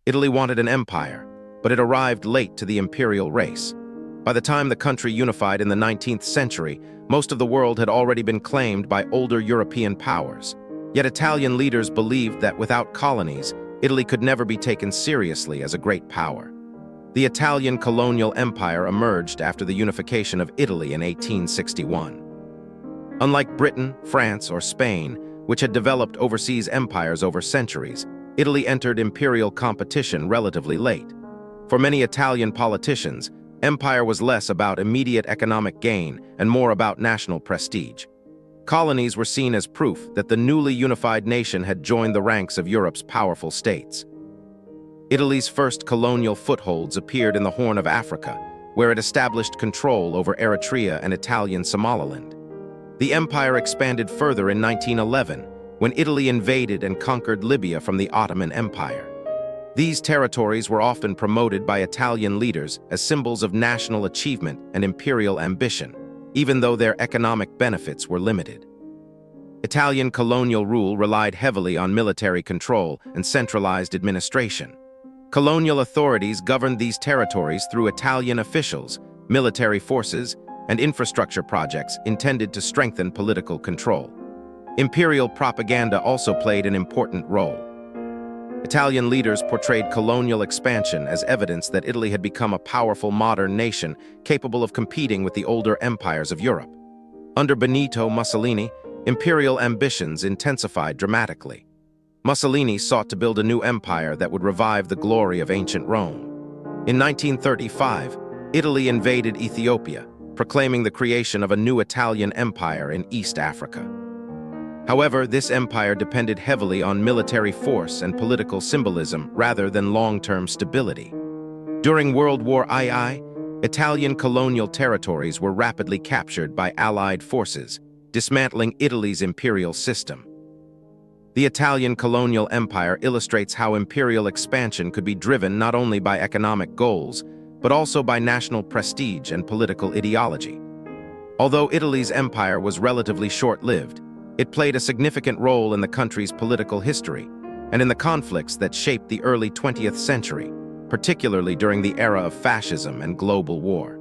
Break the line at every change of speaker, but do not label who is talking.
Italy wanted an empire, but it arrived late to the imperial race. By the time the country unified in the 19th century, most of the world had already been claimed by older European powers. Yet Italian leaders believed that without colonies, Italy could never be taken seriously as a great power. The Italian colonial empire emerged after the unification of Italy in 1861. Unlike Britain, France, or Spain, which had developed overseas empires over centuries, Italy entered imperial competition relatively late. For many Italian politicians, empire was less about immediate economic gain and more about national prestige. Colonies were seen as proof that the newly unified nation had joined the ranks of Europe's powerful states. Italy's first colonial footholds appeared in the Horn of Africa, where it established control over Eritrea and Italian Somaliland. The empire expanded further in 1911, when Italy invaded and conquered Libya from the Ottoman Empire. These territories were often promoted by Italian leaders as symbols of national achievement and imperial ambition, even though their economic benefits were limited. Italian colonial rule relied heavily on military control and centralized administration. Colonial authorities governed these territories through Italian officials, military forces, and infrastructure projects intended to strengthen political control. Imperial propaganda also played an important role. Italian leaders portrayed colonial expansion as evidence that Italy had become a powerful modern nation capable of competing with the older empires of Europe. Under Benito Mussolini, imperial ambitions intensified dramatically. Mussolini sought to build a new empire that would revive the glory of ancient Rome. In 1935, Italy invaded Ethiopia, proclaiming the creation of a new Italian empire in East Africa. However, this empire depended heavily on military force and political symbolism rather than long-term stability. During World War II, Italian colonial territories were rapidly captured by Allied forces, dismantling Italy's imperial system. The Italian colonial empire illustrates how imperial expansion could be driven not only by economic goals, but also by national prestige and political ideology. Although Italy's empire was relatively short-lived, it played a significant role in the country's political history and in the conflicts that shaped the early 20th century, particularly during the era of fascism and global war.